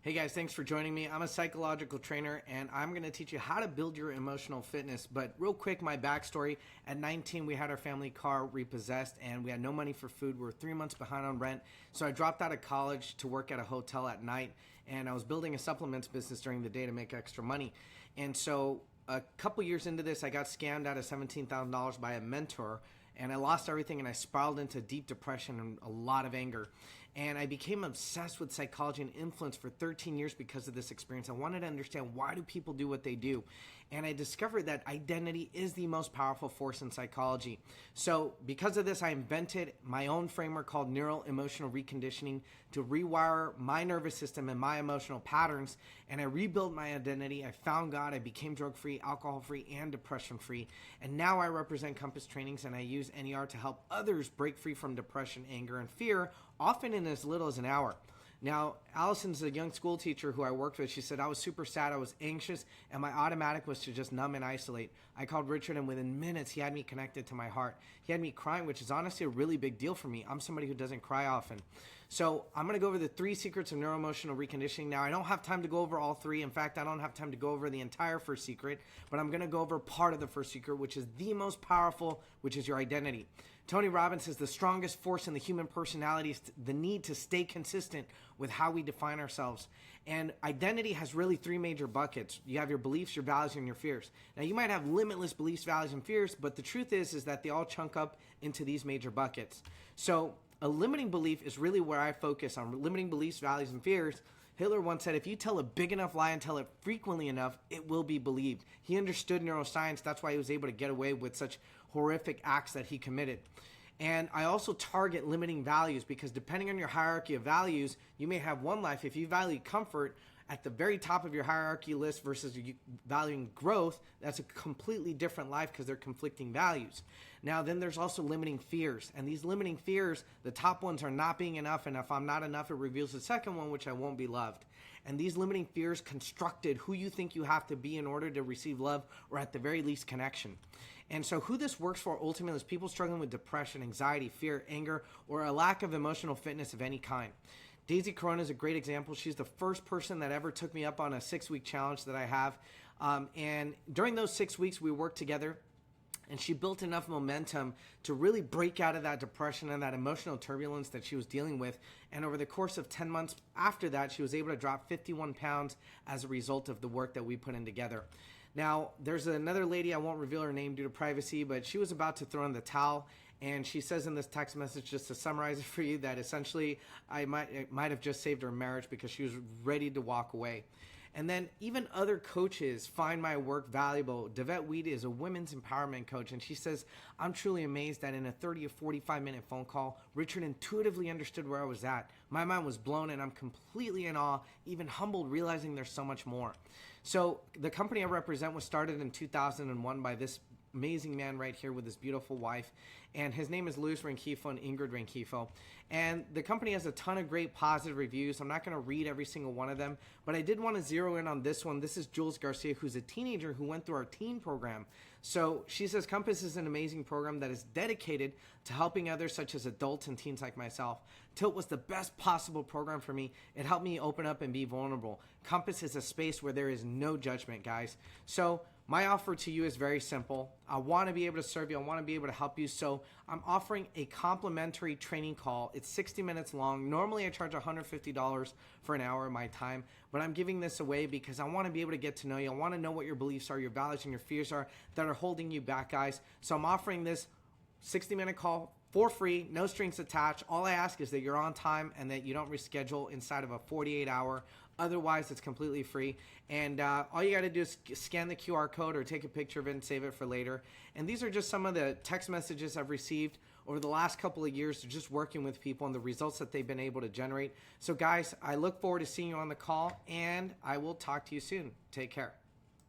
Hey guys, thanks for joining me. I'm a psychological trainer and I'm going to teach you how to build your emotional fitness. But real quick, my backstory. At 19, we had our family car repossessed and we had no money for food. We were 3 months behind on rent. So I dropped out of college to work at a hotel at night, and I was building a supplements business during the day to make extra money. And so a couple years into this, I got scammed out of $17,000 by a mentor, and I lost everything, and I spiraled into deep depression and a lot of anger. And I became obsessed with psychology and influence for 13 years because of this experience. I wanted to understand, why do people do what they do? And I discovered that identity is the most powerful force in psychology. So because of this, I invented my own framework called neural emotional reconditioning to rewire my nervous system and my emotional patterns. And I rebuilt my identity. I found God. I became drug-free, alcohol-free, and depression-free. And now I represent Compass Trainings, and I use NER to help others break free from depression, anger, and fear, often in as little as an hour. Now, Allison's a young school teacher who I worked with. She said, I was super sad, I was anxious, and my automatic was to just numb and isolate. I called Richard, and within minutes, he had me connected to my heart. He had me crying, which is honestly a really big deal for me. I'm somebody who doesn't cry often. So I'm going to go over the 3 secrets of neuroemotional reconditioning. Now, I don't have time to go over all 3. In fact, I don't have time to go over the entire first secret, but I'm going to go over part of the first secret, which is the most powerful, which is your identity. Tony Robbins says the strongest force in the human personality is the need to stay consistent with how we define ourselves. And identity has really 3 major buckets. You have your beliefs, your values, and your fears. Now, you might have limitless beliefs, values, and fears, but the truth is that they all chunk up into these major buckets. So a limiting belief is really where I focus on limiting beliefs, values, and fears. Hitler once said, if you tell a big enough lie and tell it frequently enough, it will be believed. He understood neuroscience. That's why he was able to get away with such horrific acts that he committed. And I also target limiting values, because depending on your hierarchy of values, you may have one life. If you value comfort at the very top of your hierarchy list versus you valuing growth, that's a completely different life because they're conflicting values. Now, then there's also limiting fears. And these limiting fears, the top ones are not being enough. And if I'm not enough, it reveals the second one, which I won't be loved. And these limiting fears constructed who you think you have to be in order to receive love, or at the very least connection. And so who this works for ultimately is people struggling with depression, anxiety, fear, anger, or a lack of emotional fitness of any kind. Daisy Corona is a great example. She's the first person that ever took me up on a 6-week challenge that I have. And during those 6 weeks, we worked together, and she built enough momentum to really break out of that depression and that emotional turbulence that she was dealing with. And over the course of 10 months after that, she was able to drop 51 pounds as a result of the work that we put in together. Now, there's another lady, I won't reveal her name due to privacy, but she was about to throw in the towel. And she says in this text message, just to summarize it for you, that essentially I might have just saved her marriage because she was ready to walk away. And then even other coaches find my work valuable. Devette Weed is a women's empowerment coach, and she says, I'm truly amazed that in a 30 or 45-minute phone call, Richard intuitively understood where I was at. My mind was blown, and I'm completely in awe, even humbled, realizing there's so much more. So the company I represent was started in 2001 by this amazing man right here with his beautiful wife, and his name is Louis Rengifo and Ingrid Rengifo. And the company has a ton of great positive reviews. I'm not going to read every single one of them, but I did want to zero in on this one. This is Jules Garcia, who's a teenager who went through our teen program. So she says Compass is an amazing program that is dedicated to helping others, such as adults and teens like myself. Tilt was the best possible program for me. It helped me open up and be vulnerable. Compass is a space where there is no judgment, guys. So my offer to you is very simple. I want to be able to serve you. I want to be able to help you. So I'm offering a complimentary training call. It's 60 minutes long. Normally I charge $150 for an hour of my time, but I'm giving this away because I want to be able to get to know you. I want to know what your beliefs are, your values, and your fears are that are holding you back, guys. So I'm offering this 60-minute call for free, no strings attached. All I ask is that you're on time and that you don't reschedule inside of a 48-hour. Otherwise, it's completely free. And all you got to do is scan the QR code or take a picture of it and save it for later. And these are just some of the text messages I've received over the last couple of years, just working with people and the results that they've been able to generate. So guys, I look forward to seeing you on the call, and I will talk to you soon. Take care.